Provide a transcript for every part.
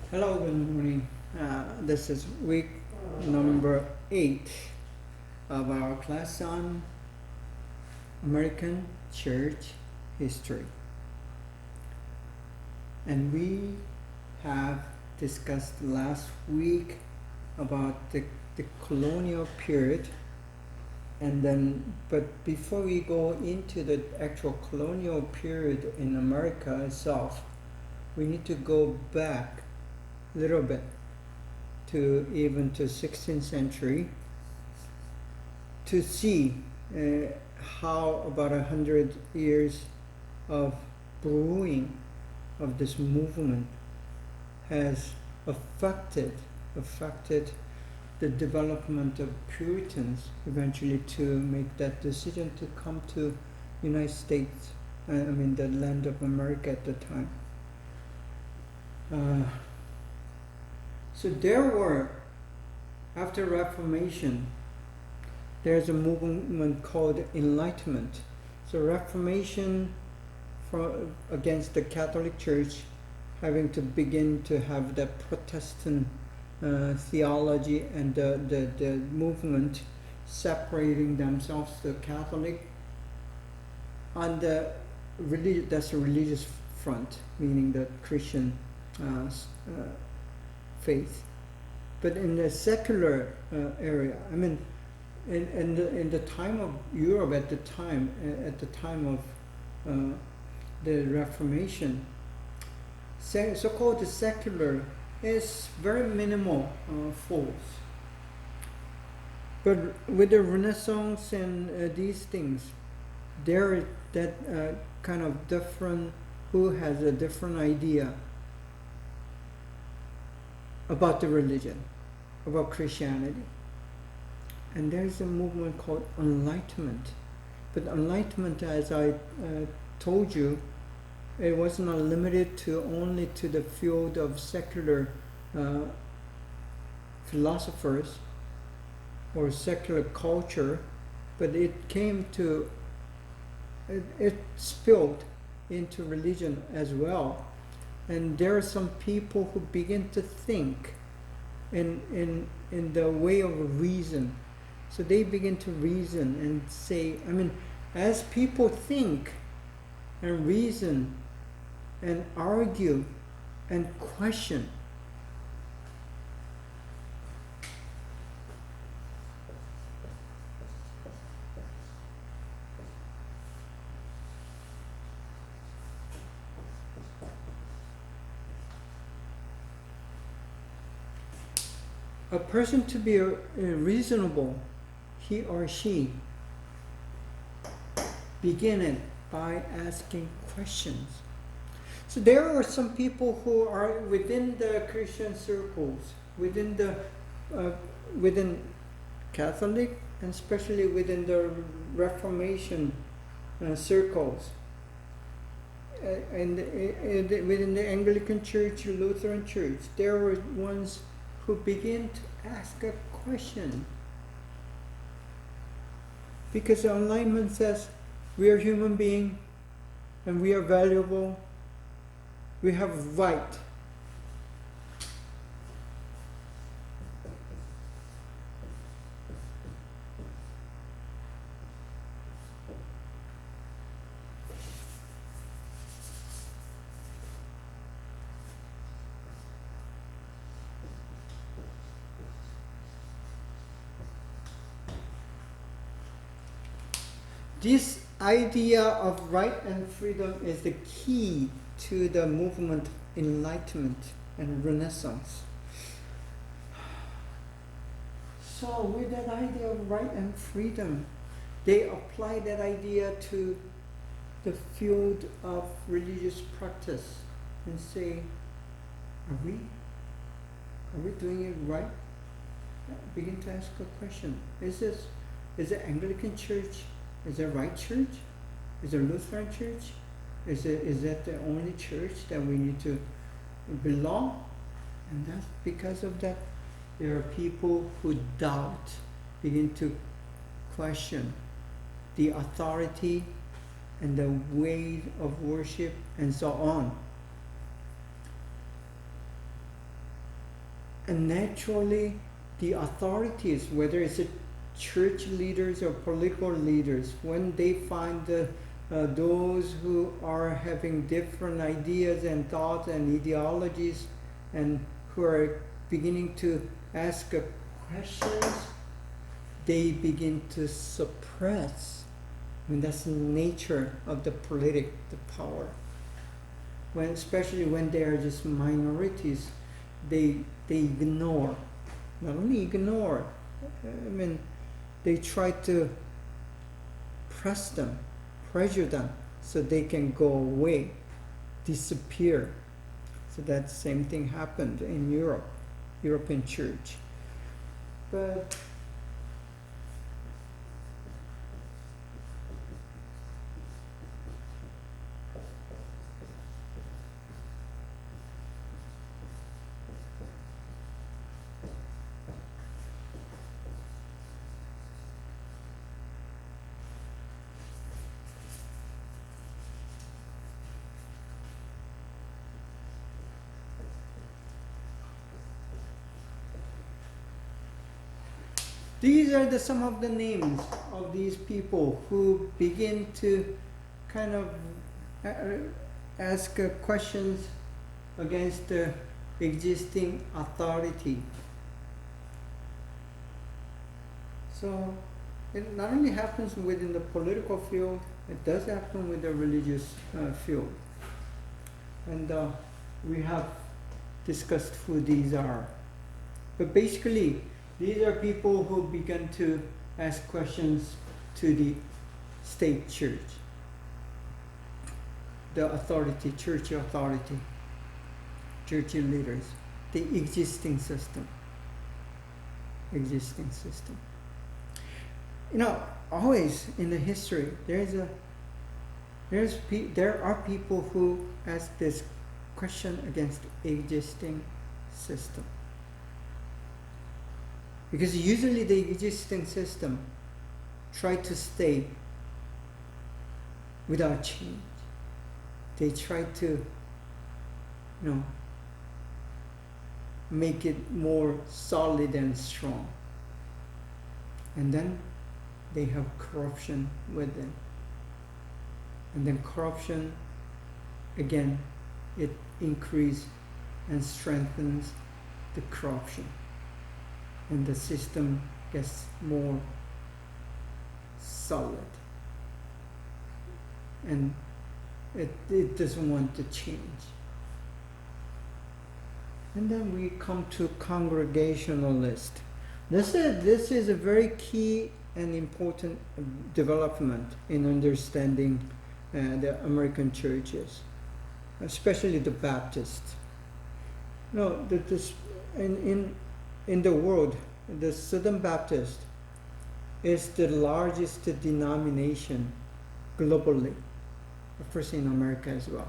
Hello, good morning. This is week number 8 of our class on American Church History. And we have discussed last week about the colonial period. But before we go into the actual colonial period in America itself, we need to go back little bit to 16th century to see how about 100 years of brewing of this movement has affected the development of Puritans eventually to make that decision to come to United States, the land of America at the time. So there were, after Reformation, there's a movement called Enlightenment. So Reformation against the Catholic Church, having to begin to have the Protestant theology and the movement separating themselves, the Catholic, on the that's a religious front, meaning the Christian faith. But in the secular area, in the time of Europe at the time of the Reformation, so-called secular is very minimal force. But with the Renaissance and these things, there is that kind of different, who has a different idea about the religion, about Christianity. And there's a movement called Enlightenment. But Enlightenment, as I told you, it was not limited to only to the field of secular philosophers or secular culture, but it spilled into religion as well. And there are some people who begin to think in the way of reason. So they begin to reason and say, as people think and reason and argue and question, a person to be reasonable, he or she begin it by asking questions. So there are some people who are within the Christian circles, within Catholic, and especially within the Reformation circles, and within the Anglican Church, Lutheran Church, there were ones who begin to ask a question. Because the Enlightenment says we are human beings and we are valuable, we have right. This idea of right and freedom is the key to the movement Enlightenment and Renaissance. So with that idea of right and freedom, they apply that idea to the field of religious practice and say, are we doing it right? Begin to ask a question. Is it Anglican Church? Is it right church? Is it Lutheran church? Is that the only church that we need to belong? And that's because of that. There are people who doubt, begin to question the authority and the way of worship and so on. And naturally, the authorities, whether it's a church leaders or political leaders, when they find those who are having different ideas and thoughts and ideologies and who are beginning to ask questions, they begin to suppress. I mean, that's the nature of the power. When, especially when they are just minorities, they ignore, not only ignore, I mean, they try to pressure them so they can go away, disappear. So that same thing happened in European church. But these are some of the names of these people who begin to kind of ask questions against the existing authority. So it not only happens within the political field, it does happen with the religious field. And we have discussed who these are. But basically, these are people who began to ask questions to the state church, the authority, church leaders, the existing system. You know, always in the history, there are people who ask this question against existing system. Because usually the existing system try to stay without change. They try to, make it more solid and strong. And then they have corruption with them. And then corruption, again, it increases and strengthens the corruption. And the system gets more solid. And it doesn't want to change. And then we come to Congregationalist. This is a very key and important development in understanding the American churches, especially the Baptists. In the world, the Southern Baptist is the largest denomination globally, of course in America as well.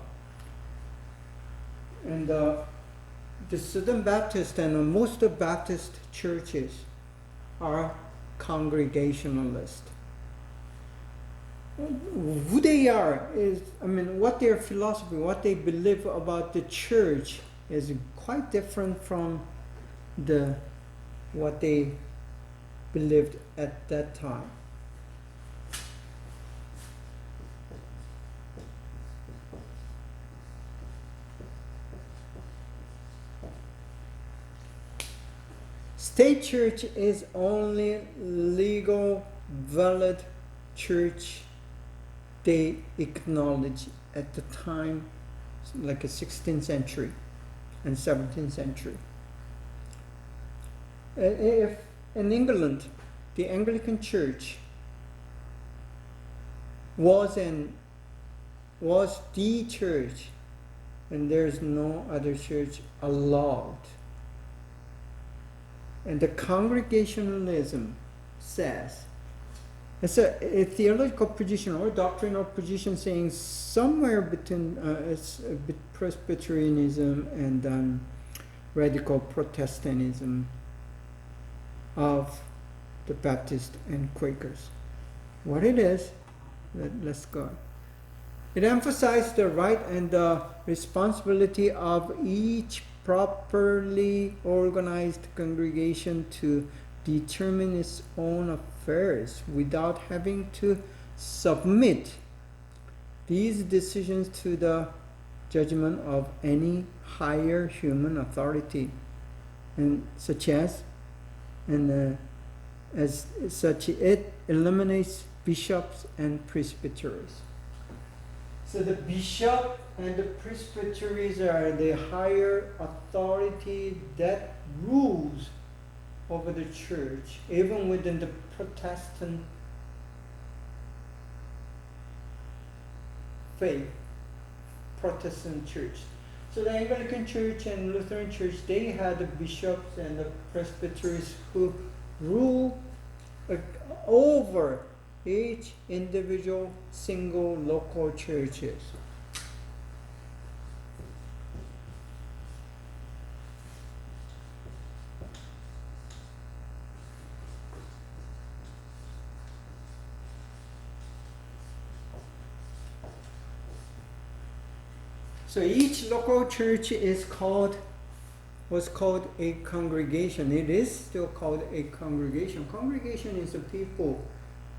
And the Southern Baptist and most of Baptist churches are Congregationalist. Who they are is, what their philosophy, what they believe about the church is quite different from what they believed at that time. State church is only legal, valid church they acknowledge at the time, like the 16th century and 17th century. If in England, the Anglican Church was the church, and there's no other church allowed. And the Congregationalism says, it's a theological position or doctrinal position saying somewhere between it's Presbyterianism and radical Protestantism of the Baptists and Quakers. What it is, let's go. It emphasized the right and the responsibility of each properly organized congregation to determine its own affairs without having to submit these decisions to the judgment of any higher human authority, and as such it eliminates bishops and presbyteries. So the bishop and the presbyteries are the higher authority that rules over the church, even within the Protestant faith, Protestant church. So the Anglican church and Lutheran church, they had the bishops and the presbyteries who rule over each individual single local churches. So each local church was called a congregation. It is still called a congregation. Congregation is the people,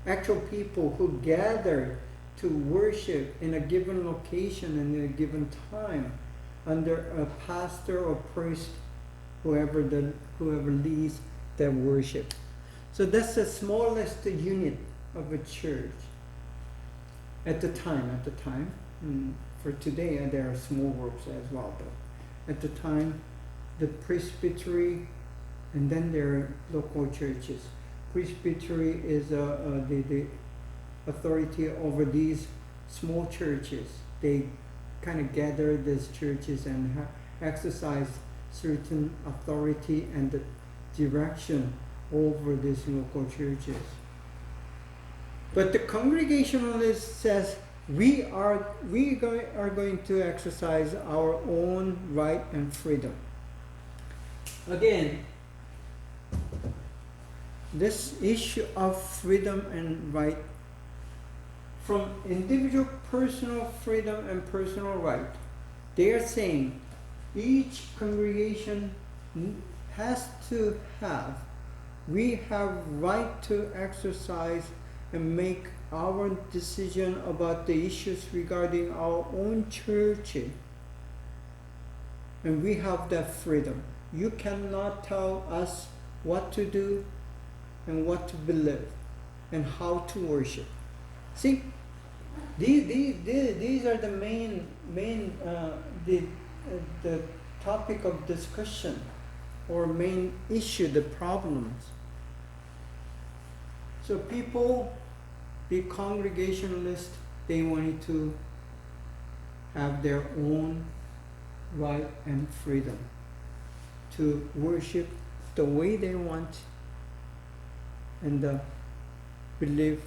actual people who gather to worship in a given location and in a given time under a pastor or priest, whoever leads their worship. So that's the smallest unit of a church at the time. For today, there are small groups as well, though. At the time, the presbytery, and then there are local churches. Presbytery is the authority over these small churches. They kind of gather these churches and exercise certain authority and the direction over these local churches. But the Congregationalist says we are going to exercise our own right and freedom. Again, this issue of freedom and right, from individual personal freedom and personal right, they are saying each congregation has to have, we have right to exercise and make our decision about the issues regarding our own church, and we have that freedom. You cannot tell us what to do and what to believe and how to worship. See, these are the main the topic of discussion or main issue, the problems. So people, the Congregationalists, they wanted to have their own right and freedom to worship the way they want and believe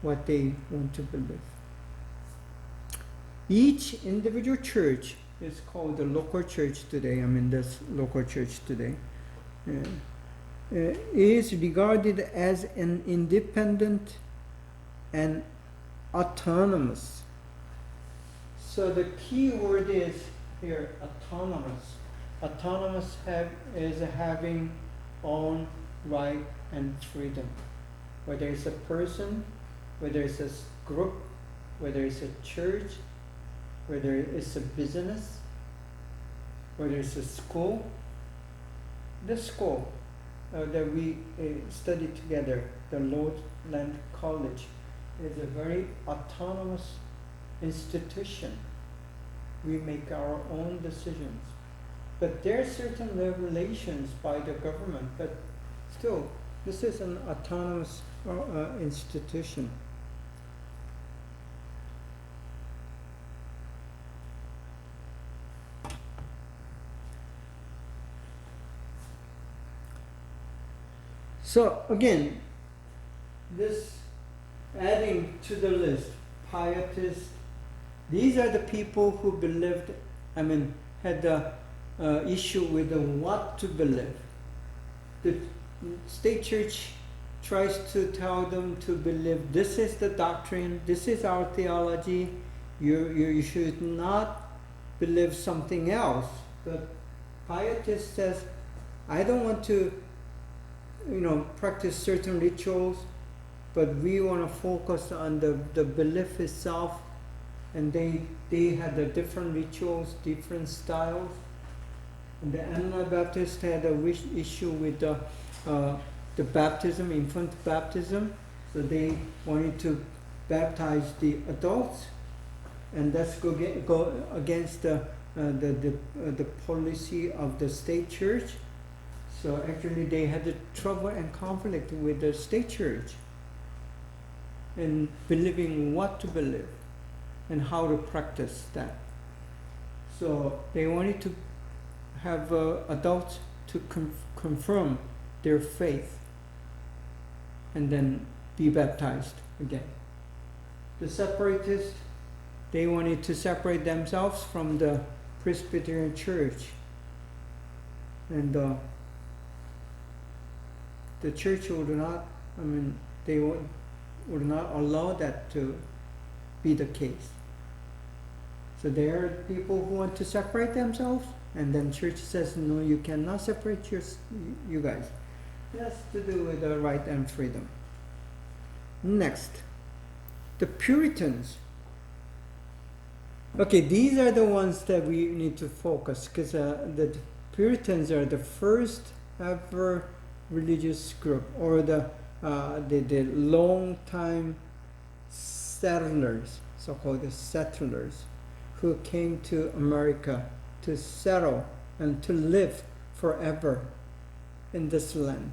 what they want to believe. Each individual church is called the local church today. This local church today is regarded as an independent and autonomous. So the key word is here autonomous. Autonomous is having own right and freedom. Whether it's a person, whether it's a group, whether it's a church, whether it's a business, whether it's a school. The school that we studied together, the Lordland College, is a very autonomous institution. We make our own decisions. But there are certain regulations by the government, but still, this is an autonomous institution. So again, this adding to the list, pietists, these are the people who believed, had the issue with what to believe. The state church tries to tell them to believe this is the doctrine, this is our theology, you should not believe something else. The pietist says, I don't want to, practice certain rituals, but we want to focus on the belief itself. And they had the different rituals, different styles. And the Anabaptists had a issue with the baptism, infant baptism. So they wanted to baptize the adults, and that's go against the policy of the state church. So actually they had the trouble and conflict with the state church in believing what to believe and how to practice that. So they wanted to have adults to confirm their faith and then be baptized again. The separatists, they wanted to separate themselves from the Presbyterian church, and the church would not, they would not allow that to be the case. So there are people who want to separate themselves, and then church says, no, you cannot separate you guys. That's to do with the right and freedom. Next, the Puritans. Okay, these are the ones that we need to focus, because the Puritans are the first ever religious group, or the long time settlers, so-called settlers, who came to America to settle and to live forever in this land.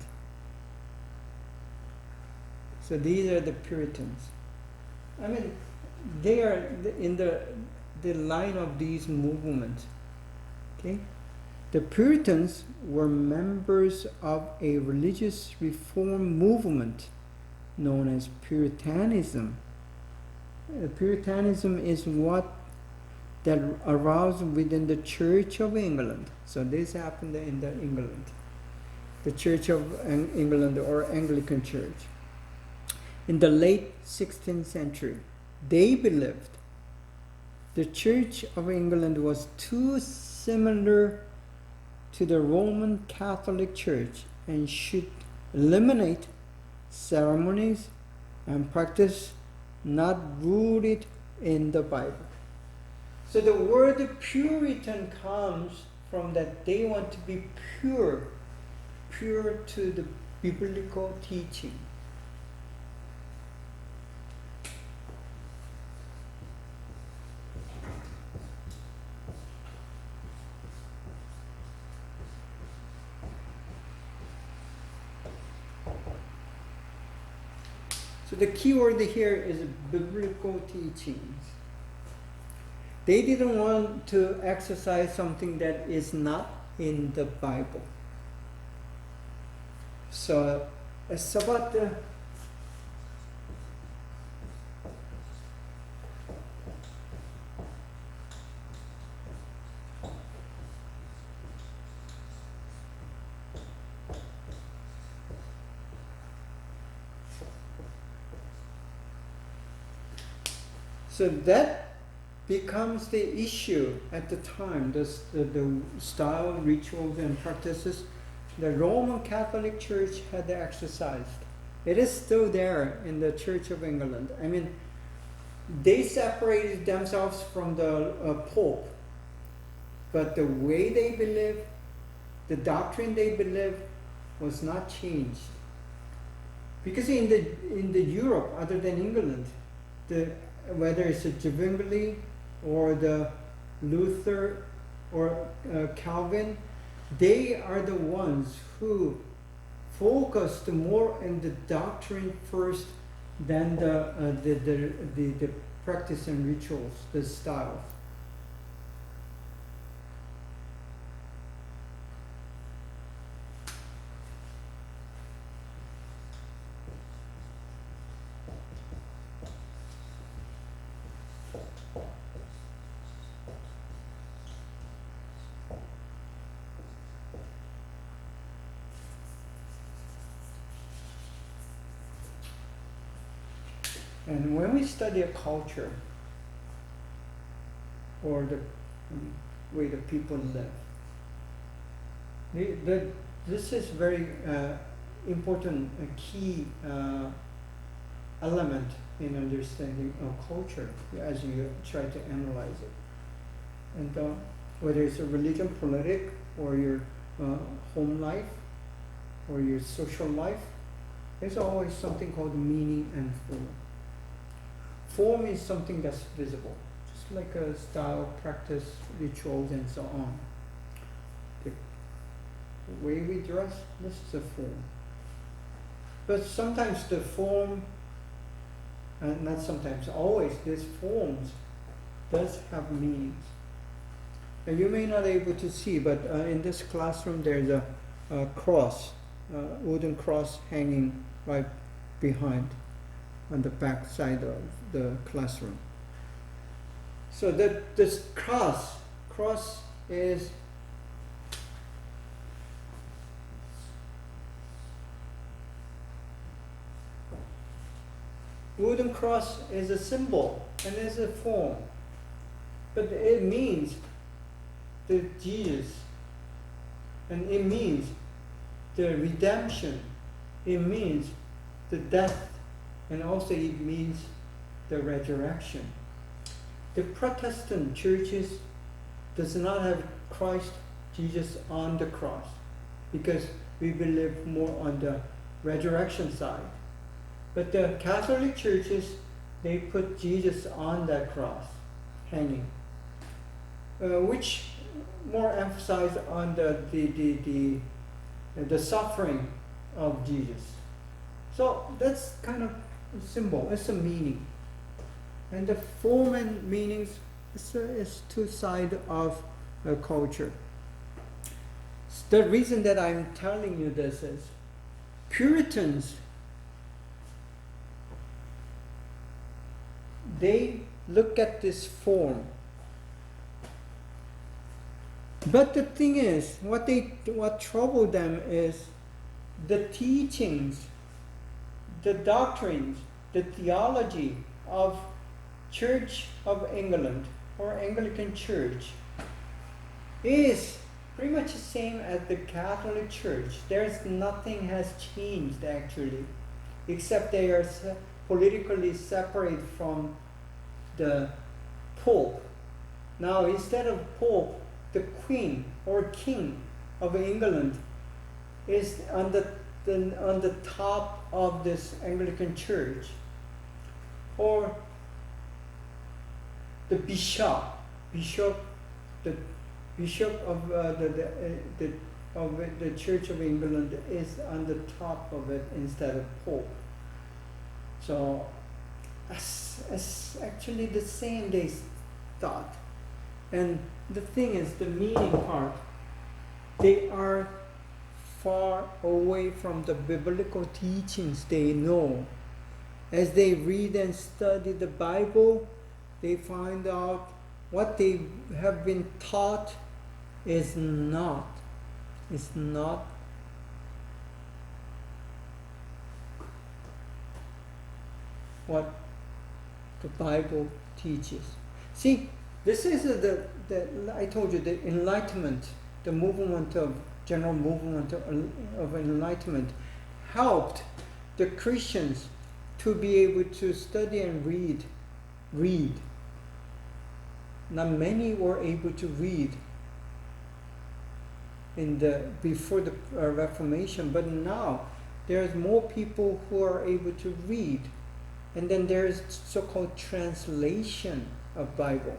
So these are the Puritans. They are in the line of these movements. Okay? The Puritans were members of a religious reform movement known as Puritanism. Puritanism is what that arose within the Church of England. So this happened in England, the Church of England, or Anglican Church. In the late 16th century, they believed the Church of England was too similar to the Roman Catholic Church and should eliminate ceremonies and practice not rooted in the Bible. So the word Puritan comes from that they want to be pure to the biblical teaching. So the key word here is biblical teachings. They didn't want to exercise something that is not in the Bible. So it's about the so that becomes the issue at the time, the style, rituals, and practices the Roman Catholic Church had exercised. It is still there in the Church of England. They separated themselves from the Pope, but the way they believe, the doctrine they believe, was not changed. Because in the Europe, other than England, whether it's the Zwingli or the Luther or Calvin, they are the ones who focused more on the doctrine first than the practice and rituals, the style. And when we study a culture or the and way the people live. This is very important, key element in understanding of culture as you try to analyze it. And whether it's a religion, politic, or your home life, or your social life, there's always something called meaning and form. Form is something that's visible, just like a style, practice, rituals, and so on. The way we dress, this is a form. But sometimes the form, and not sometimes, always, these forms does have meanings. And you may not be able to see, but in this classroom there's a cross, wooden cross hanging right behind on the back side of the classroom. So that this cross is wooden cross is a symbol and is a form, but it means the Jesus, and it means the redemption, it means the death, and also it means the resurrection. The Protestant churches does not have Christ Jesus on the cross because we believe more on the resurrection side. But the Catholic churches, they put Jesus on that cross, hanging, which more emphasize on the suffering of Jesus. So that's kind of a symbol, it's a meaning. And the form and meanings is two sides of a culture. The reason that I'm telling you this is Puritans, they look at this form. But the thing is, what troubled them is the teachings, the doctrines, the theology of Church of England or Anglican Church is pretty much the same as the Catholic Church. There's nothing has changed actually, except they are politically separate from the Pope. Now instead of Pope, the Queen or King of England is on the top of this Anglican Church, or the bishop of the Church of England is on the top of it instead of Pope. So it's actually the same, they thought. And the thing is, the meaning part, they are far away from the biblical teachings they know. As they read and study the Bible, they find out what they have been taught is not what the Bible teaches. See, this is I told you, the Enlightenment, the movement of general movement of Enlightenment helped the Christians to be able to study and read. Not many were able to read before the Reformation, but now there's more people who are able to read, and then there's so-called translation of Bible.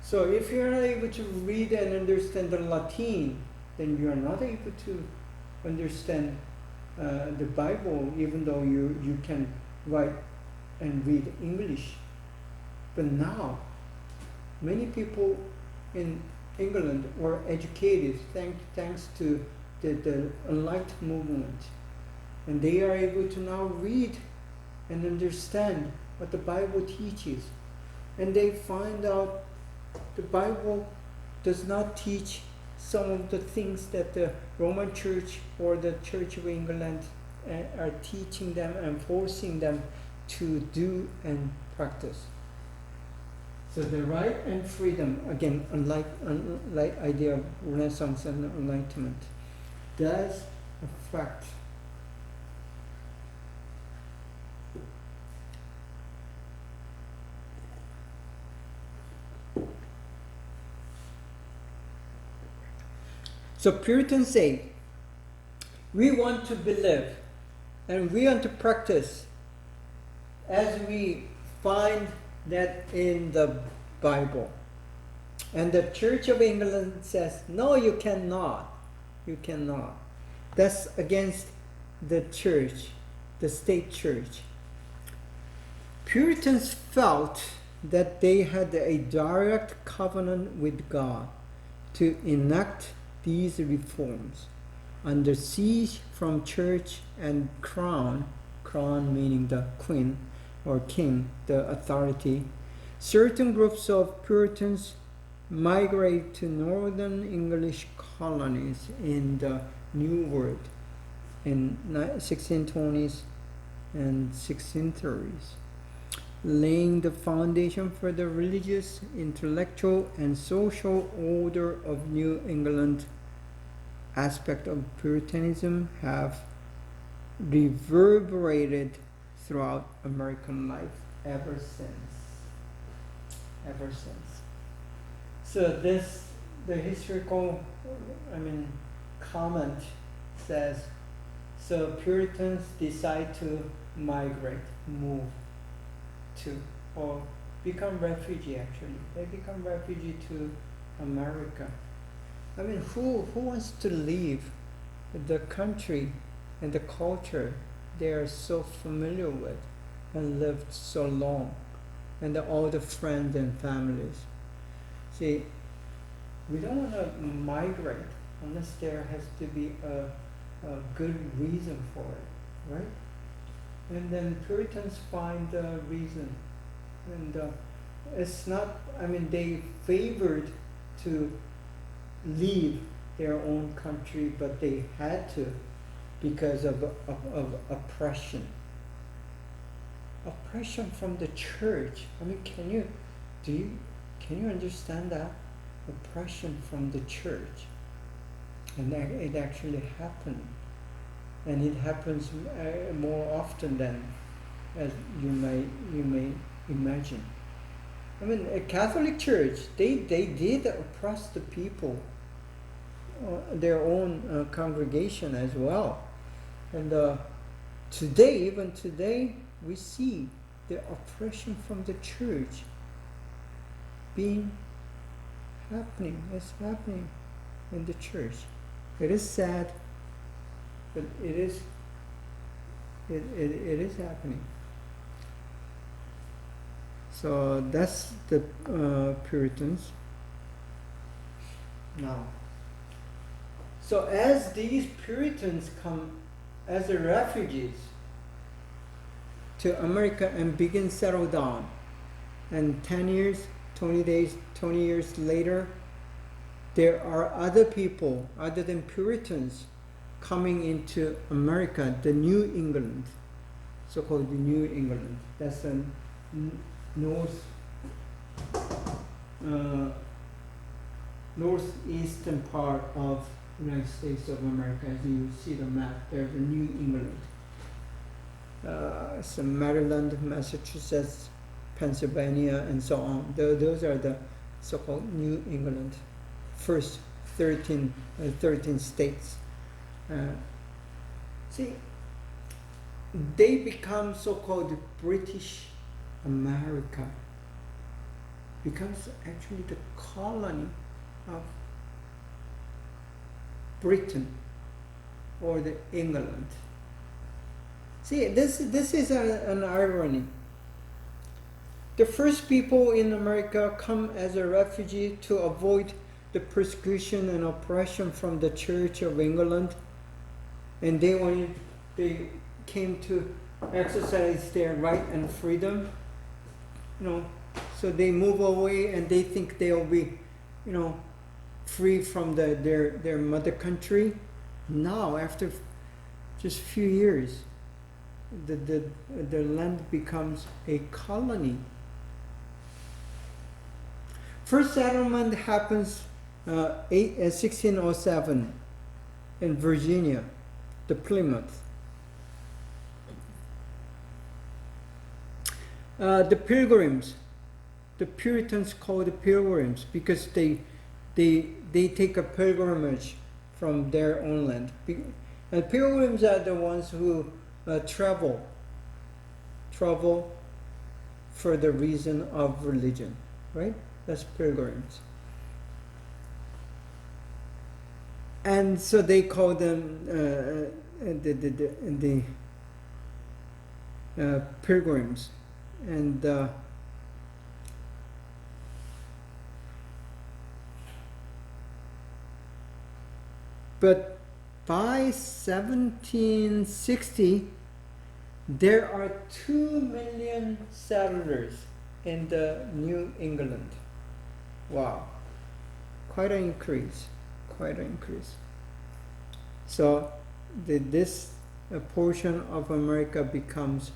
So if you're not able to read and understand the Latin, then you're not able to understand the Bible, even though you can write and read English. But now, many people in England were educated thanks to the Enlightenment movement. And they are able to now read and understand what the Bible teaches. And they find out the Bible does not teach some of the things that the Roman Church or the Church of England are teaching them and forcing them to do and practice. So the right and freedom, again, unlike idea of Renaissance and Enlightenment, does affect So Puritans say, we want to believe and we want to practice as we find that in the Bible. And the Church of England says, no, you cannot. You cannot. That's against the church, the state church. Puritans felt that they had a direct covenant with God to enact these reforms. Under siege from church and crown meaning the queen or king, the authority, certain groups of Puritans migrate to northern English colonies in the New World in 1620s and 1630s, laying the foundation for the religious, intellectual, and social order of New England. Aspect of Puritanism have reverberated throughout American life ever since. So the historical, comment says, so Puritans decide to migrate, move to, or become refugee actually. They become refugee to America. Who wants to leave the country and the culture they are so familiar with and lived so long, and all the friends and families? See, we don't want to migrate unless there has to be a good reason for it, right? And then Puritans find the reason, and it's not. They favored to leave their own country, but they had to because of oppression from the church. Can you understand that? Oppression from the church. And that it actually happened, and it happens more often than as you may imagine. A Catholic Church, they did oppress the people, their own congregation as well. And even today, we see the oppression from the church happening. It's happening in the church. It is sad, but it is happening. So that's the Puritans. Now, so as these Puritans come as refugees to America and begin settle down, and 10 years, 20 years later, there are other people other than Puritans coming into America, the New England, so-called the New England. That's the northeastern part of the United States of America. As you see the map, there's the New England. So Maryland, Massachusetts, Pennsylvania, and so on. Those are the so-called New England. First 13 states. See, they become so-called British America. Becomes actually the colony of Britain or the England. See, this is an irony. The first people in America come as a refugee to avoid the persecution and oppression from the Church of England, and they came to exercise their right and freedom. So they move away and they think they'll be, free from their mother country. Now, after just a few years, the land becomes a colony. First settlement happens 1607 in Virginia, the Plymouth. The Pilgrims, the Puritans called the Pilgrims because they take a pilgrimage from their own land. And pilgrims are the ones who travel for the reason of religion, right? That's pilgrims. And so they call them the pilgrims. And but by 1760, there are 2 million settlers in the New England. Wow, quite an increase. So this portion of America becomes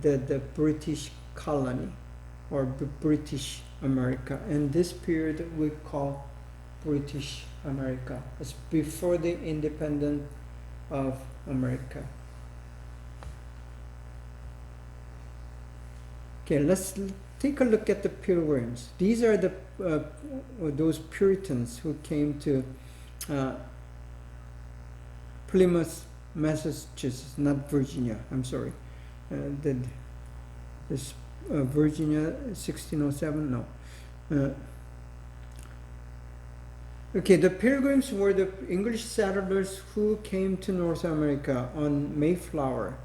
the British colony, or British America, and this period we call British America. It's before the independence of America. Okay, let's take a look at the Pilgrims. These are the those Puritans who came to Plymouth, Massachusetts, not Virginia. I'm sorry. Virginia 1607. No. Okay, the Pilgrims were the English settlers who came to North America on Mayflower.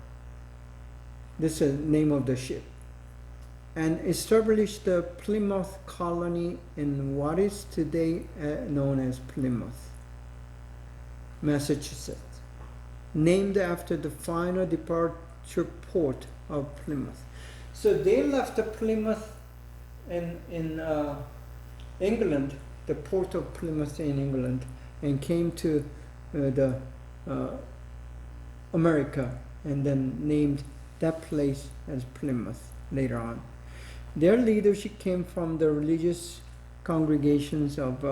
This is the name of the ship. And established the Plymouth colony in what is today known as Plymouth, Massachusetts, named after the final departure port of Plymouth. So they left the Plymouth in England, the port of Plymouth in England, and came to the America, and then named that place as Plymouth later on. Their leadership came from the religious congregations of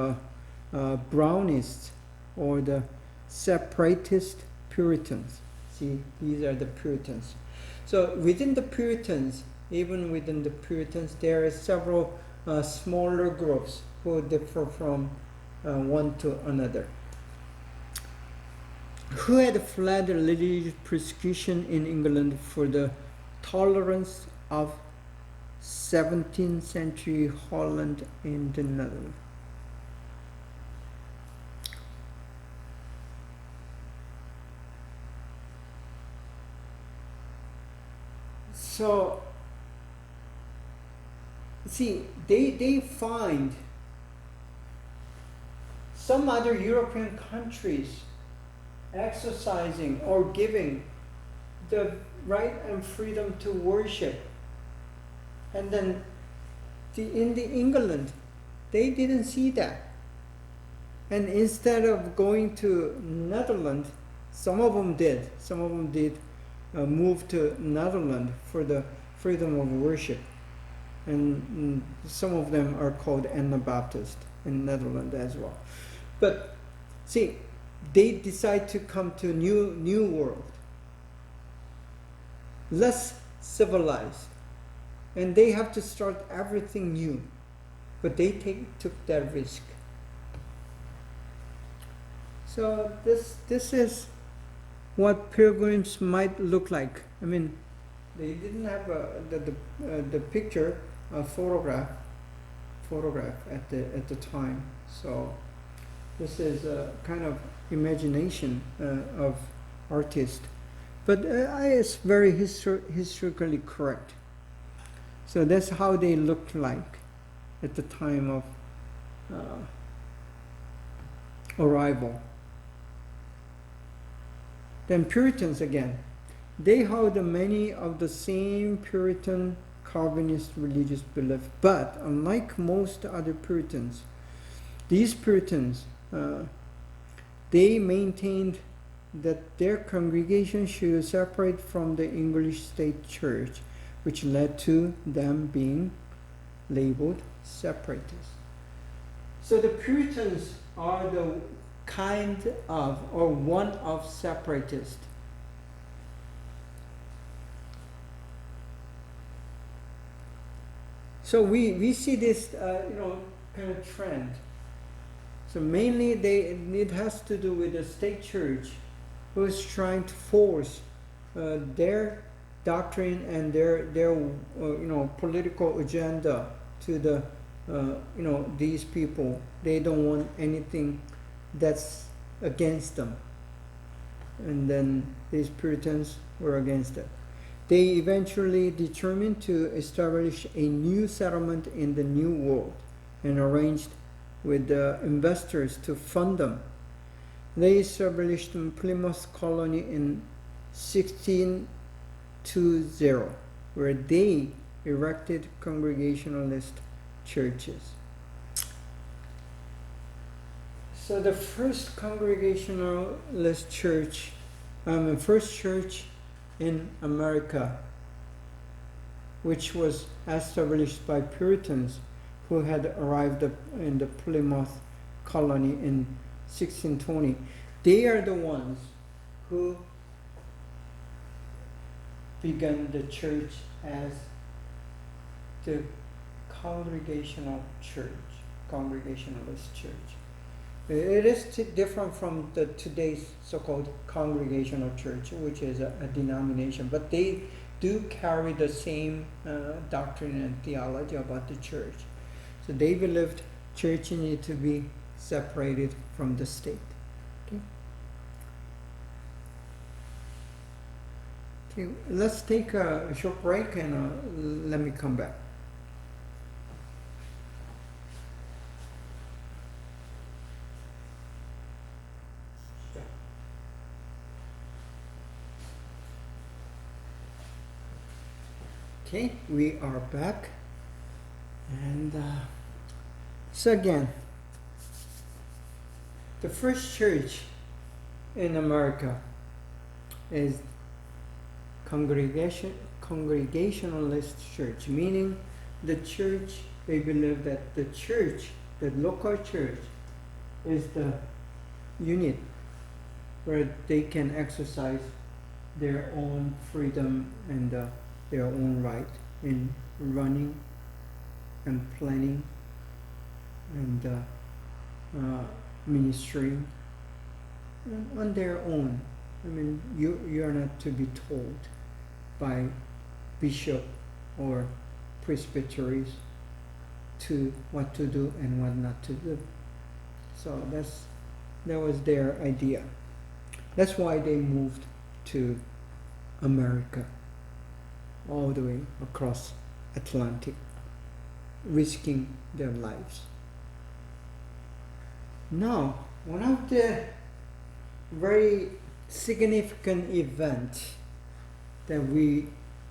Brownists, or the Separatist Puritans. See, these are the Puritans. So within the Puritans, even within the Puritans, there are several smaller groups who differ from one to another, who had fled religious persecution in England for the tolerance of 17th century Holland in the Netherlands. So, see, they find some other European countries exercising or giving the right and freedom to worship. And then in the England, they didn't see that. And instead of going to Netherlands, some of them did move to Netherlands for the freedom of worship. And some of them are called Anabaptist in Netherlands as well. But see, they decide to come to new world, less civilized, and they have to start everything new. But they took that risk. So this is what pilgrims might look like. I mean, they didn't have the picture, a photograph at the time. So this is a kind of imagination of artist, but it's very historically correct. So that's how they looked like at the time of arrival. Then Puritans again. They held many of the same Puritan Calvinist religious beliefs, but unlike most other Puritans, these Puritans, they maintained that their congregation should separate from the English state church, which led to them being labeled separatists. So the Puritans are the kind of, or one of separatists. So we see this, kind of trend. So mainly it has to do with the state church, who is trying to force their doctrine and their political agenda to the these people. They don't want anything that's against them, and then these Puritans were against it. They eventually determined to establish a new settlement in the New World and arranged with investors to fund them. They established Plymouth Colony in 1620, where they erected Congregationalist churches. So the first Congregationalist church, first church in America, which was established by Puritans who had arrived in the Plymouth Colony in 1620. They are the ones who began the church as the Congregational Church, Congregationalist Church. It is different from the today's so-called Congregational Church, which is a denomination, but they do carry the same doctrine and theology about the church. So they believed church needed to be separated from the state. Okay, let's take a short break and let me come back. Okay, we are back, and so again, the first church in America is Congregationalist church, meaning the church, they believe that the church, the local church, is the unit where they can exercise their own freedom and their own right in running and planning and ministering on their own. I mean, you are not to be told by bishop or presbyteries to what to do and what not to do. So that was their idea. That's why they moved to America, all the way across Atlantic, risking their lives. Now, one of the very significant events that we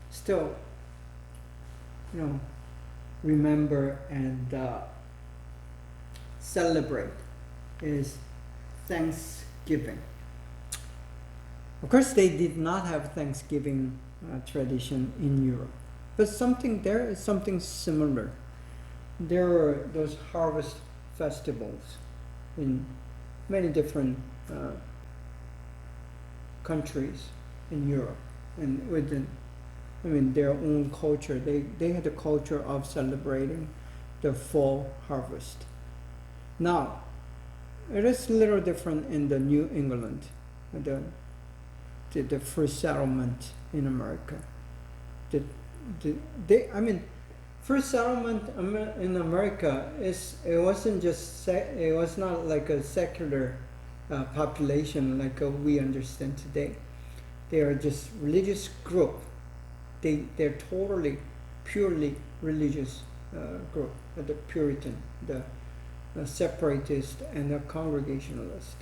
still, remember and celebrate is Thanksgiving. Of course, they did not have Thanksgiving tradition in Europe, but there is something similar. There were those harvest festivals in many different countries in Europe, and within, their own culture. They had a culture of celebrating the fall harvest. Now, it is a little different in the New England, the first settlement in America. First settlement in America it was not like a secular population like we understand today. They are just religious group. They're totally purely religious group. The Puritan, the separatist, and the Congregationalist.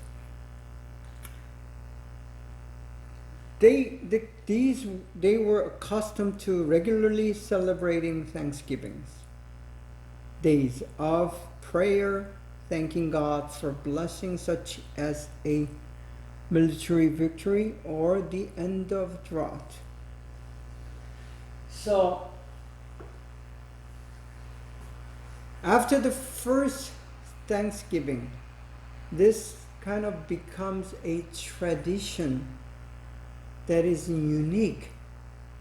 They were accustomed to regularly celebrating Thanksgivings, days of prayer, thanking God for blessings such as a military victory or the end of drought. So, after the first Thanksgiving, this kind of becomes a tradition that is unique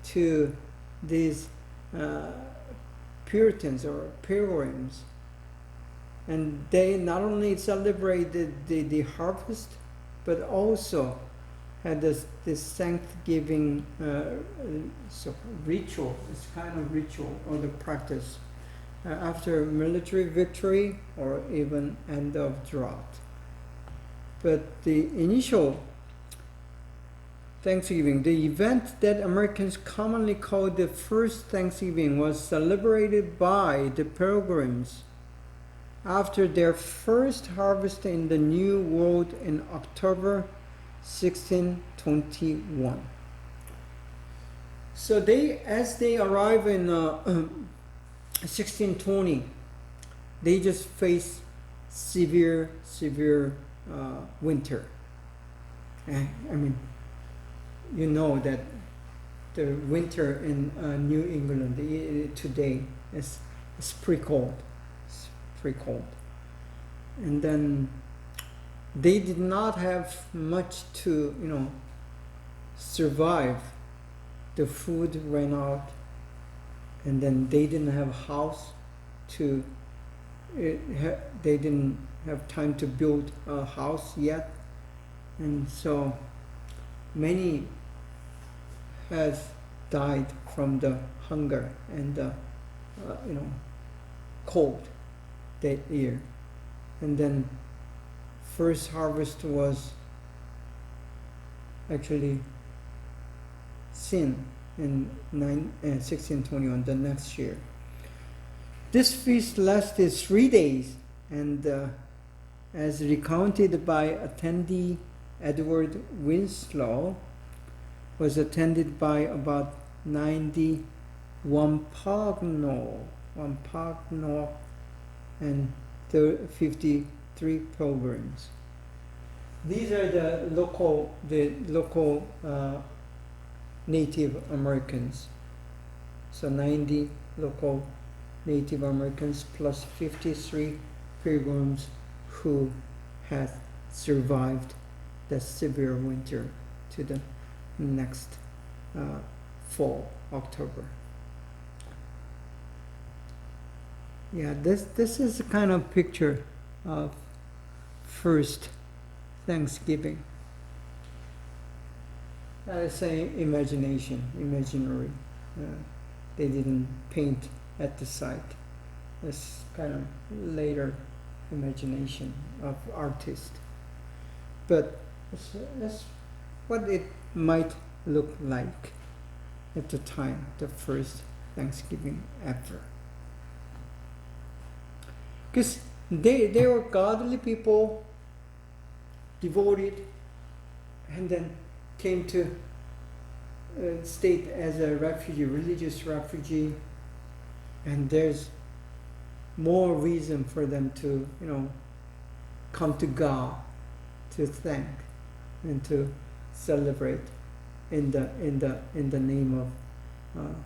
to these Puritans or Pilgrims. And they not only celebrated the harvest, but also had this Thanksgiving ritual, this kind of ritual or the practice after military victory or even end of drought. But the initial Thanksgiving, the event that Americans commonly call the first Thanksgiving, was celebrated by the Pilgrims after their first harvest in the New World in October 1621. So as they arrive in 1620, they just face severe winter. I mean, you know that the winter in New England today is pretty cold. It's pretty cold. And then they did not have much to, survive. The food ran out, and then they didn't have a house they didn't have time to build a house yet, and so many has died from the hunger and the cold that year. And then first harvest was actually seen in 1621, the next year. This feast lasted 3 days, and as recounted by attendee Edward Winslow, was attended by about 90 Wampanoag and 53 pilgrims. These are the local Native Americans. So 90 local Native Americans plus 53 pilgrims who had survived the severe winter to the next fall, October. Yeah, this is a kind of picture of first Thanksgiving. I say imaginary. They didn't paint at the site. It's kind of later imagination of artist. But that's what it might look like at the time, the first Thanksgiving ever. Because they were godly people, devoted, and then came to state as a refugee, religious refugee, and there's more reason for them to, come to God, to thank, and to celebrate in the name of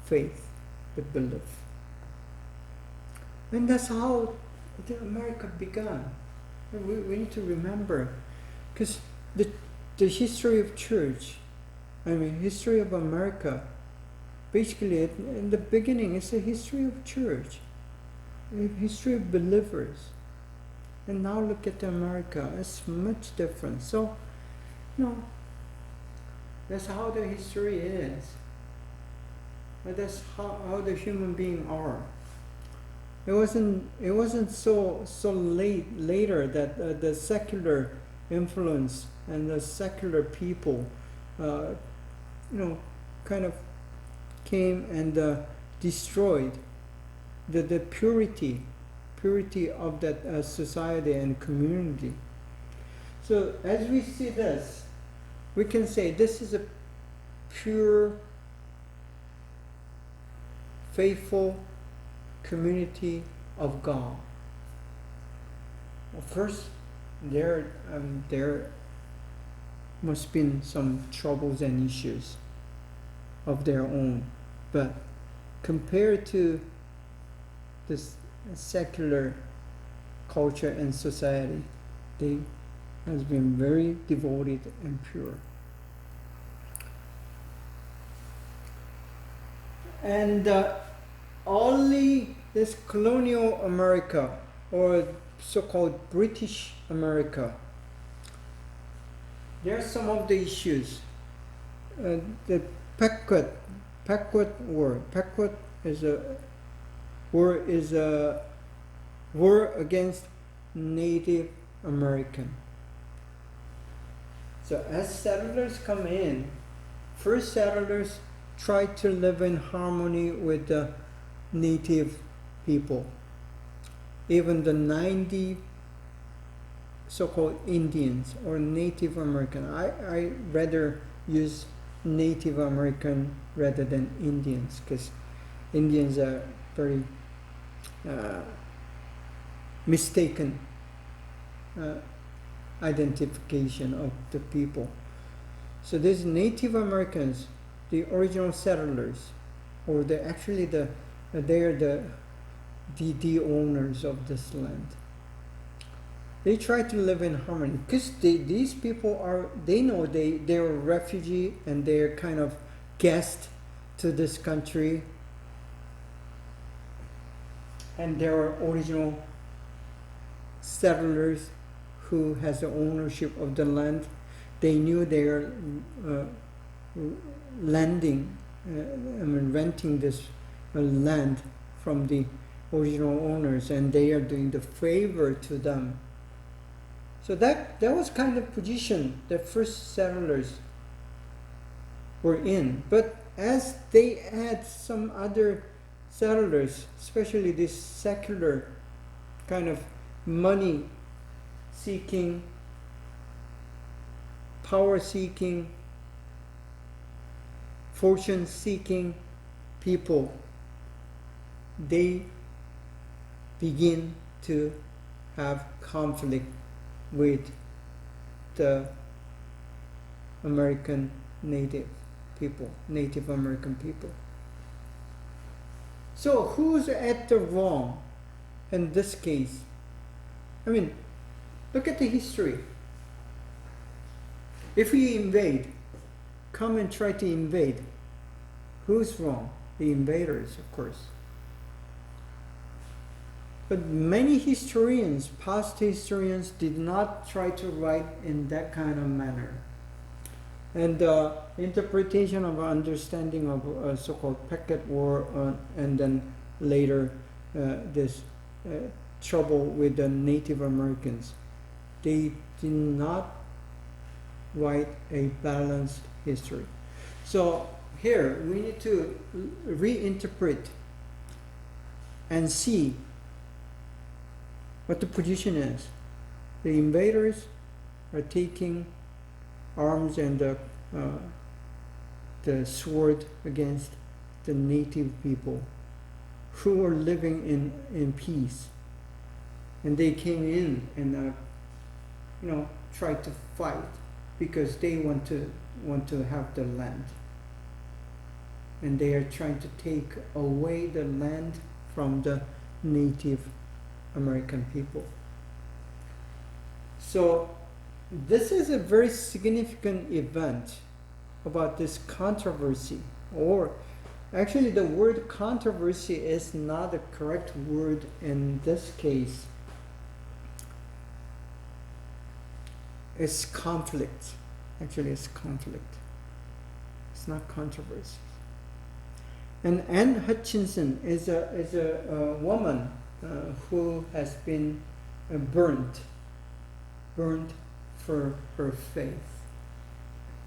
faith, the belief. And that's how America began. We need to remember, because the history of church, history of America, basically in the beginning, it's a history of church, a history of believers. And now look at America, it's much different. So, that's how the history is. But that's how the human beings are. It wasn't so later that the secular influence and the secular people, kind of came and destroyed the purity of that society and community. So as we see this, we can say this is a pure, faithful community of God. Of course, there must be some troubles and issues of their own, but compared to this secular culture and society. They has been very devoted and pure. And only this colonial America, or so-called British America, there are some of the issues. The Pequot War. Pequot is a war against Native American. So as settlers come in, first settlers try to live in harmony with the native people. Even the 90 so-called Indians or Native American. I rather use Native American rather than Indians, because Indians are very mistaken identification of the people. So these Native Americans, the original settlers, or they are the owners of this land. They try to live in harmony because these people know they're a refugee and they're kind of guest to this country, and there are original settlers who has the ownership of the land. They knew they are renting this land from the original owners, and they are doing the favor to them. So that was kind of position the first settlers were in. But as they had some other settlers, especially this secular kind of money seeking, power seeking, fortune seeking people, they begin to have conflict with the American Native American people. So who's at the wrong in this case? I mean, look at the history. If we come and try to invade, who's wrong? The invaders, of course. But many historians, past historians, did not try to write in that kind of manner. And interpretation of understanding of so-called Pequot War, and then later this trouble with the Native Americans, they did not write a balanced history. So here we need to reinterpret and see what the position is. The invaders are taking arms and the sword against the native people who are living in peace, and they came in and tried to fight because they want to have the land, and they are trying to take away the land from the Native American people. So this is a very significant event about this controversy, or actually the word controversy is not the correct word in this case. It's conflict. Actually, it's conflict. It's not controversy. And Anne Hutchinson is a woman who has been burnt for her faith.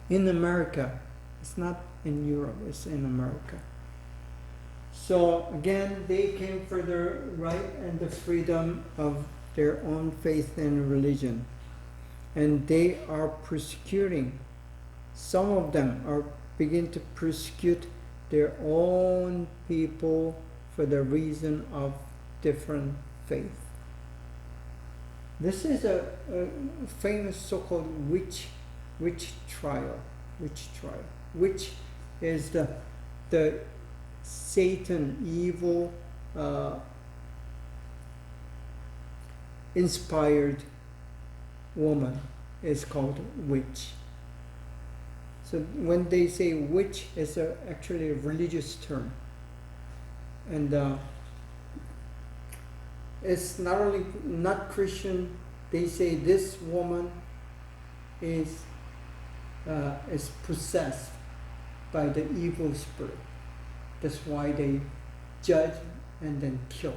In America, it's not in Europe, it's in America. So again, they came for the right and the freedom of their own faith and religion. And they are persecuting, some of them are begin to persecute their own people for the reason of different faith. This is a famous so-called witch trial. Witch is the Satan, evil inspired woman is called witch. So when they say witch, it's actually a religious term. And it's not only not Christian, they say this woman is possessed by the evil spirit. That's why they judge and then kill.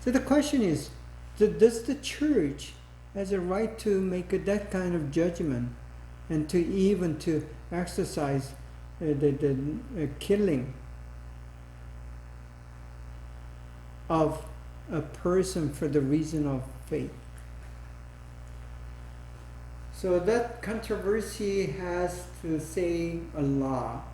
So the question is, does the church has a right to make that kind of judgment and to even to exercise the killing of a person for the reason of faith? So that controversy has to say a lot.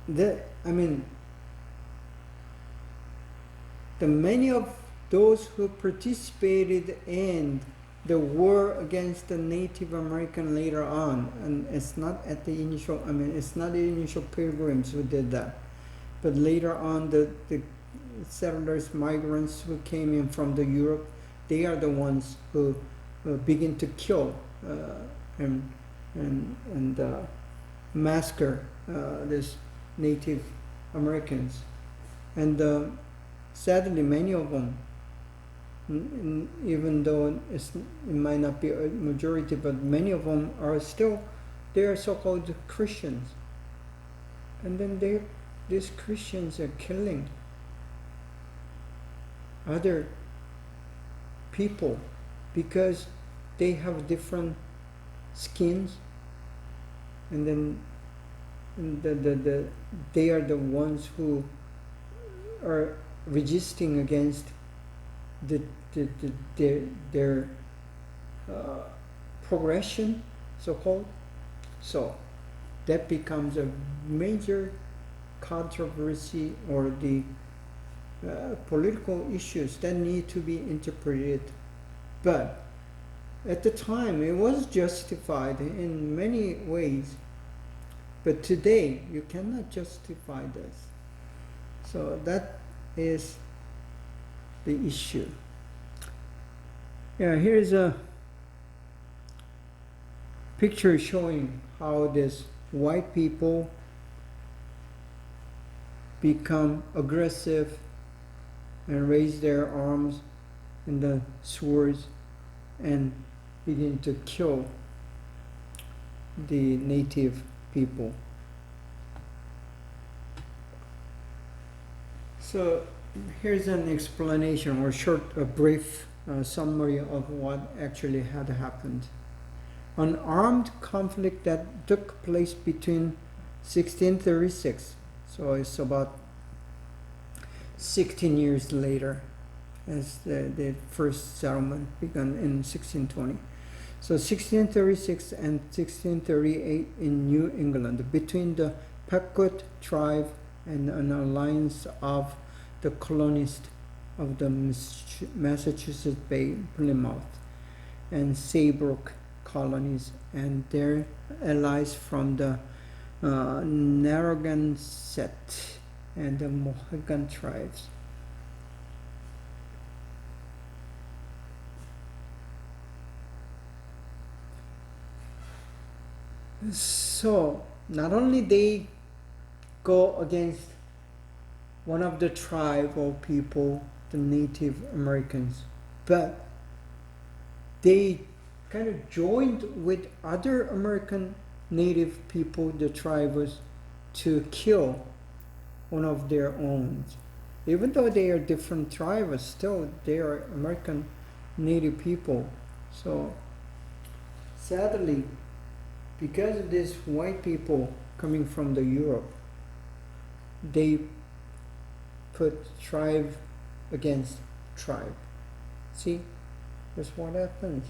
The many of those who participated in the war against the Native American later on, and it's not at the initial, it's not the initial pilgrims who did that, but later on the settlers, migrants who came in from the Europe, they are the ones who begin to kill and massacre these Native Americans. And sadly, many of them, even though it might not be a majority, but many of them are still, they are so-called Christians. And then these Christians are killing other people because they have different skins, and then they are the ones who are resisting against their progression, so-called. So that becomes a major controversy, or the political issues that need to be interpreted. But at the time it was justified in many ways, but today you cannot justify this. So that is the issue. Yeah, here's a picture showing how this white people become aggressive and raise their arms and the swords and begin to kill the native people. So here's an explanation, or a brief summary of what actually had happened. An armed conflict that took place between 1636, so it's about 16 years later, as the first settlement began in 1620. So 1636 and 1638 in New England, between the Pequot tribe and an alliance of the colonists of the Massachusetts Bay, Plymouth, and Saybrook colonies, and their allies from the Narragansett and the Mohegan tribes. So not only they go against one of the tribal people, the Native Americans, but they kind of joined with other American Native people, the tribes, to kill one of their own. Even though they are different tribes, still they are American Native people. So sadly, because of these white people coming from the Europe, they put tribe against tribe. See, that's what happens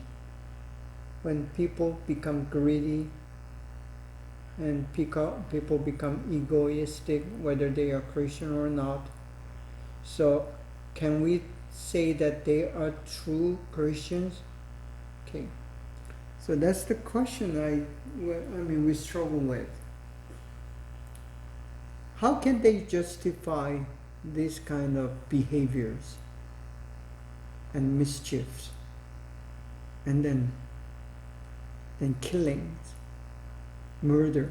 when people become greedy and people become egoistic, whether they are Christian or not. So can we say that they are true Christians? Okay, so that's the question we struggle with. how can they justify this kind of behaviors and mischiefs, and then killings, murder?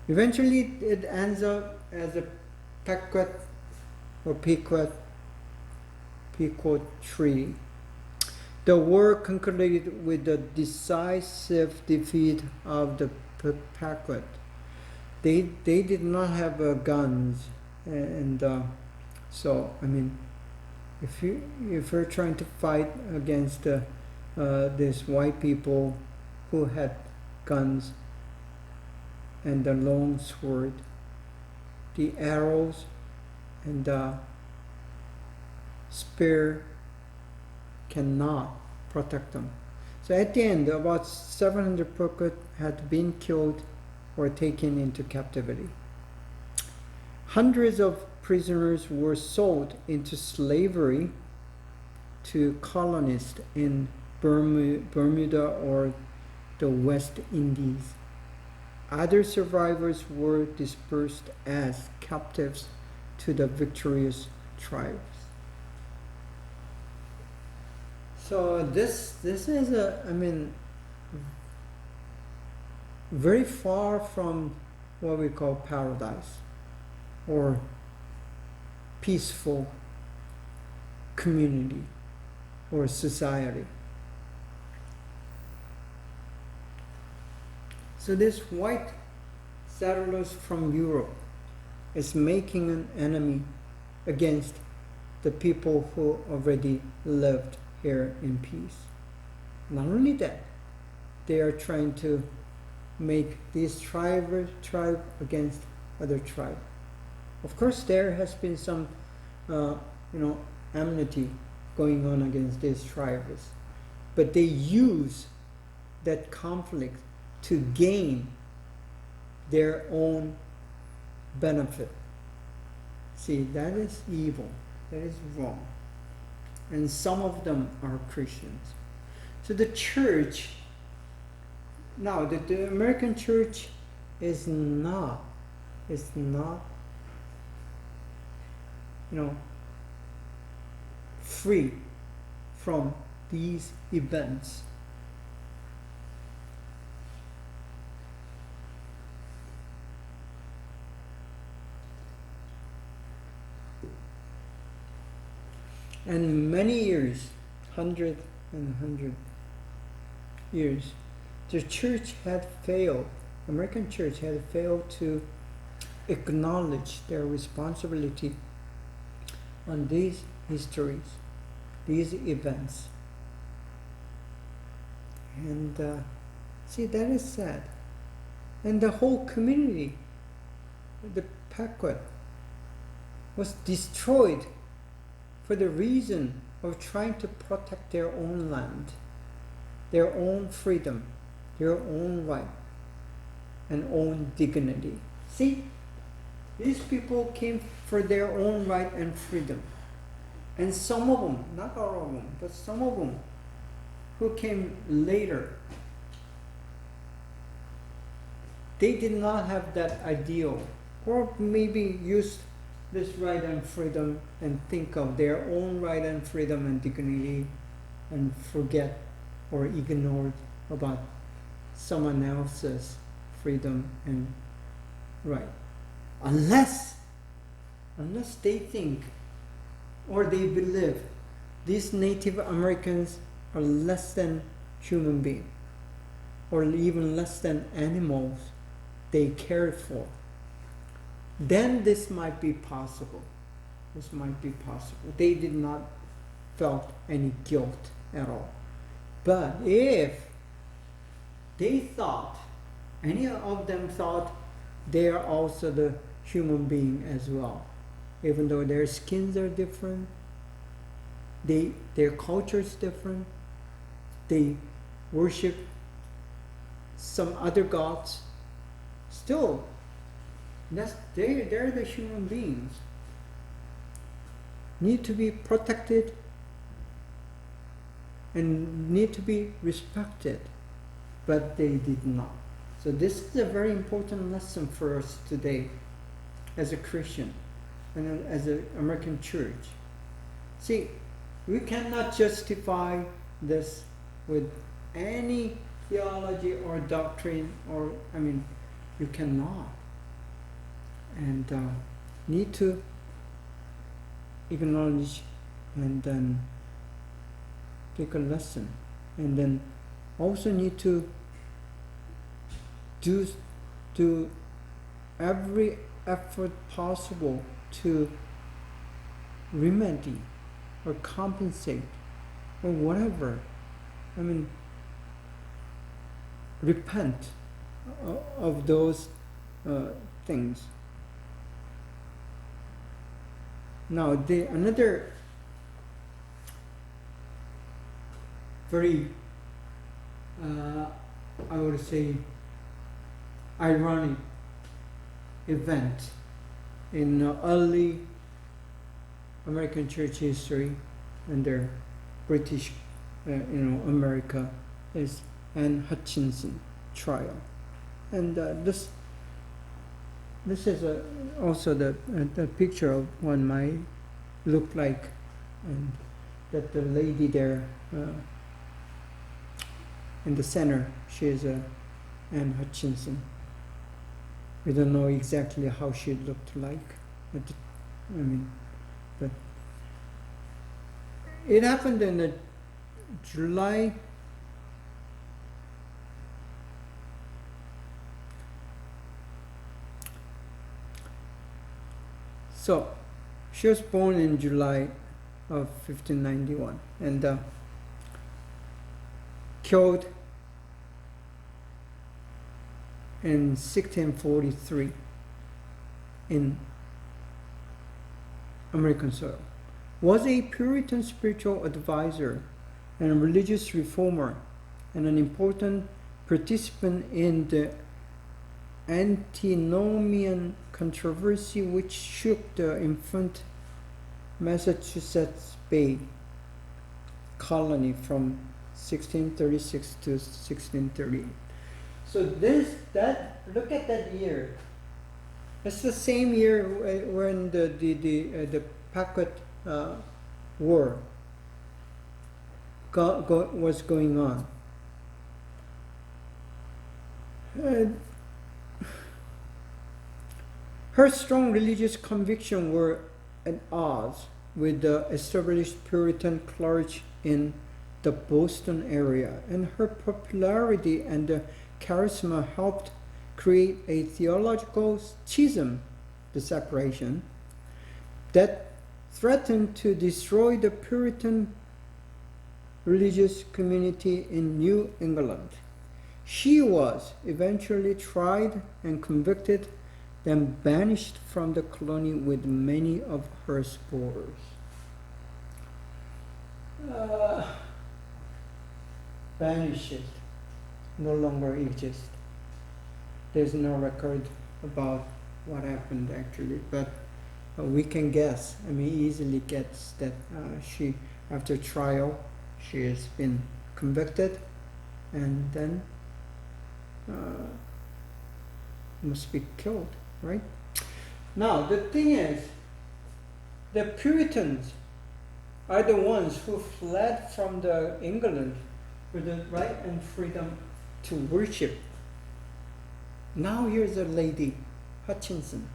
Eventually it ends up as a pequot or pequot tree. The war concluded with the decisive defeat of the pequot. They did not have guns, and so I mean, if you're trying to fight against these white people who had guns and the long sword, the arrows and the spear cannot protect them. So at the end, about 700 Pukut had been killed or taken into captivity. Hundreds of prisoners were sold into slavery to colonists in Bermuda or the West Indies. Other survivors were dispersed as captives to the victorious tribes. So this is very far from what we call paradise or peaceful community or society. So this white settlers from Europe is making an enemy against the people who already lived here in peace. Not only that, they are trying to make this tribe against other tribe. Of course, there has been some, enmity going on against these tribes, but they use that conflict to gain their own benefit. See, that is evil. That is wrong. And some of them are Christians. So the church, now the American church is not, free from these events. And many years, 100 years, the church had failed, American church had failed to acknowledge their responsibility on these histories, these events. And see, that is sad. And the whole community, the Pequot, was destroyed for the reason of trying to protect their own land, their own freedom, their own right, and own dignity. See, these people came for their own right and freedom. And some of them, not all of them, but some of them who came later, they did not have that ideal, or maybe used this right and freedom and think of their own right and freedom and dignity and forget or ignore about someone else's freedom and right. Unless they think or they believe these Native Americans are less than human beings or even less than animals they cared for, then this might be possible. This might be possible. They did not felt any guilt at all. But if they thought, any of them thought they are also the human being as well, even though their skins are different, their culture is different, they worship some other gods, still, they're the human beings, need to be protected and need to be respected. but they did not. So this is a very important lesson for us today as a Christian and as an American church. See, we cannot justify this with any theology or doctrine, or, you cannot. And need to acknowledge and then take a lesson. And then also need to do every effort possible to remedy or compensate or whatever. Repent of those things. Now, another very, I would say, ironic event in early American church history under British, America is Anne Hutchinson trial, and this is also the picture of what might look like, and that the lady there in the center, she is Anne Hutchinson. We don't know exactly how she looked like, but it happened in July. So, she was born in July of 1591 and killed in 1643 in American soil. Was a Puritan spiritual advisor and a religious reformer, and an important participant in the antinomian controversy which shook the infant Massachusetts Bay colony from 1636 to 1638. So look at that year. It's the same year when the Packet War was going on. Her strong religious convictions were at odds with the established Puritan clergy in the Boston area, and her popularity and charisma helped create a theological schism, the separation, that threatened to destroy the Puritan religious community in New England. She was eventually tried and convicted, then banished from the colony with many of her supporters. Banished, no longer exist. There's no record about what happened actually, but we can guess. Easily guess that she, after trial, she has been convicted, and then must be killed, right? Now the thing is, the Puritans are the ones who fled from the England for the right and freedom to worship. Now here's a lady, Hutchinson,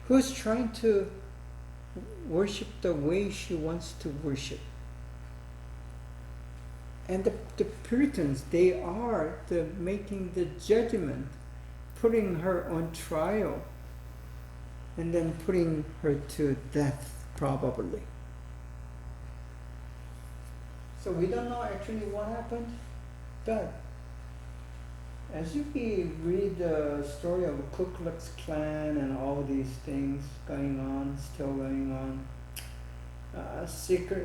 who's trying to worship the way she wants to worship. And the Puritans, they are making the judgment, putting her on trial, and then putting her to death, probably. So we don't know actually what happened, but as you read the story of Ku Klux Klan and all these things going on, still going on,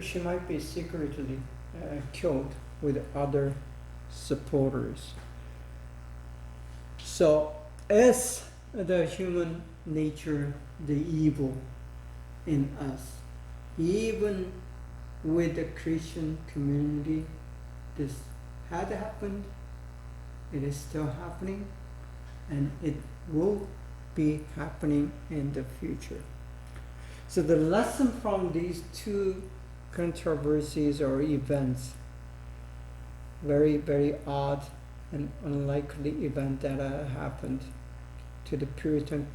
she might be secretly killed with other supporters. So, as the human nature, the evil in us, even with the Christian community, this had happened, It is still happening, and it will be happening in the future. So the lesson from these two controversies or events, very, very odd and unlikely event that happened to the Puritan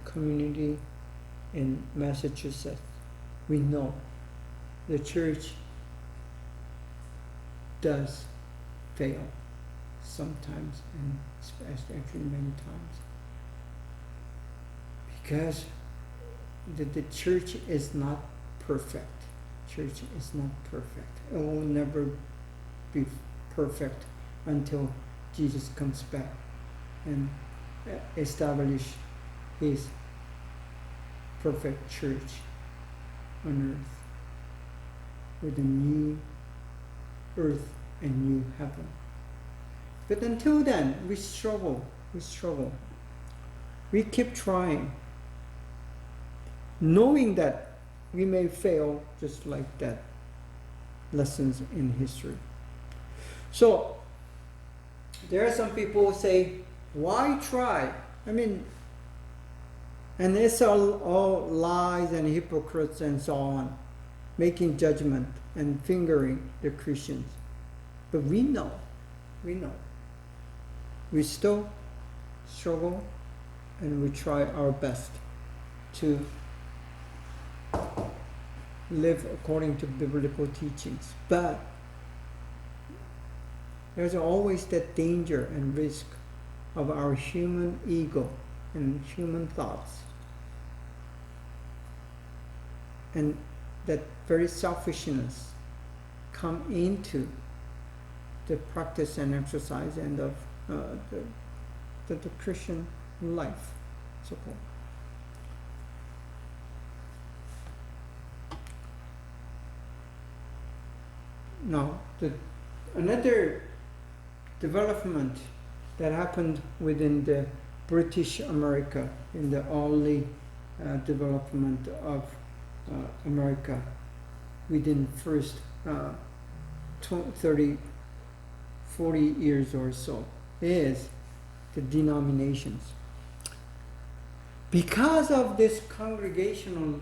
community in Massachusetts, we know the church does fail sometimes, and actually many times, because the church is not perfect. Church is not perfect. It will never be perfect until Jesus comes back and establish his perfect church on earth with a new earth and new heaven. But until then, we struggle. We keep trying, knowing that we may fail just like that. Lessons in history. So, there are some people who say, why try? I mean, and it's all lies and hypocrites and so on, making judgment and fingering the Christians. But we know. We still struggle, and we try our best to live according to biblical teachings. But there's always that danger and risk of our human ego and human thoughts, and that very selfishness come into the practice and exercise and of the Christian life, so called. Now, another development that happened within the British America in the early development of America within first 30, 40 years or so is the denominations. Because of this congregational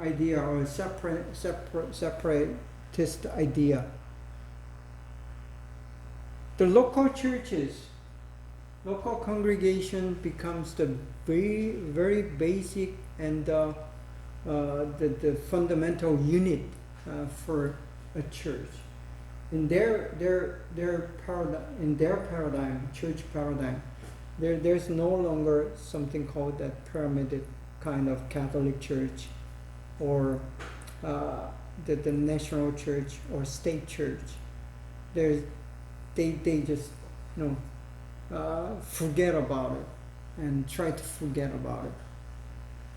idea or separatist idea, the local churches, local congregation becomes the very, very basic and the fundamental unit for a church. In their paradigm, church paradigm, there's no longer something called that pyramid kind of Catholic church, or the national church or state church. They just forget about it and try to forget about it.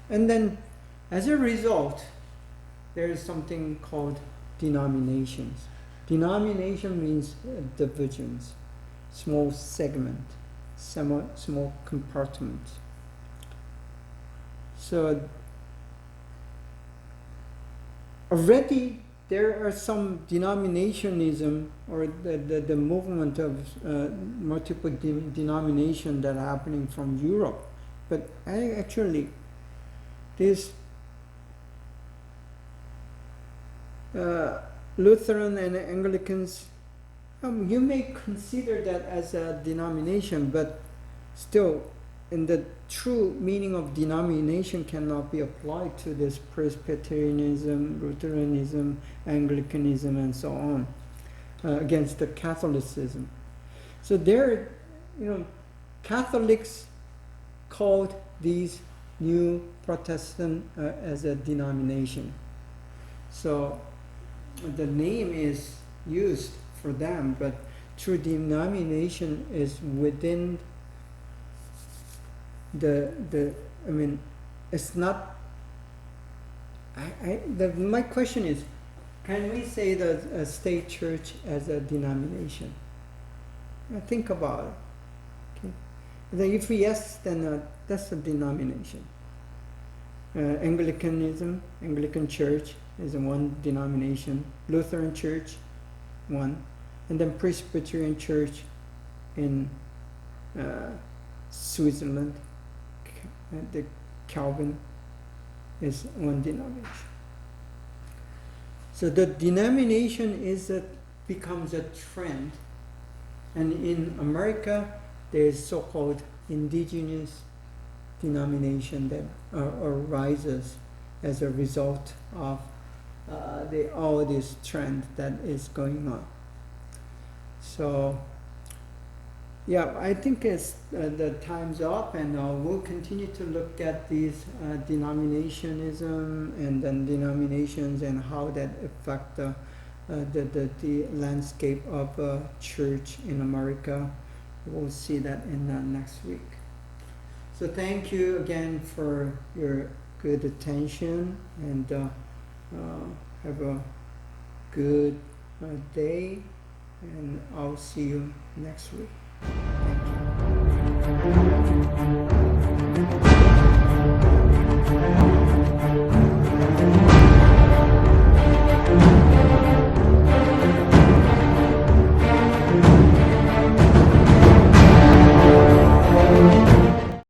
And then as a result, there is something called denominations. Denomination means divisions, small segment, small compartment. So already there are some denominationism, or the movement of multiple denomination that are happening from Europe. But actually this Lutheran and Anglicans, you may consider that as a denomination, but still, in the true meaning of denomination cannot be applied to this Presbyterianism, Lutheranism, Anglicanism, and so on, against the Catholicism. So there, Catholics called these new Protestant as a denomination. So the name is used for them, but true denomination is within it's not. My question is, can we say that a state church as a denomination? Think about it. Okay. Then if yes, then that's a denomination. Anglican Church is one denomination. Lutheran Church, one, and then Presbyterian Church, in Switzerland, the Calvin is one denomination. So the denomination becomes a trend, and in America there is so-called indigenous denomination that arises as a result of all this trend that is going on. So yeah, I think it's the time's up, and we'll continue to look at these denominationism and then denominations and how that affect the landscape of church in America. We'll see that in next week. So thank you again for your good attention, and have a good day, and I'll see you next week. Thank you.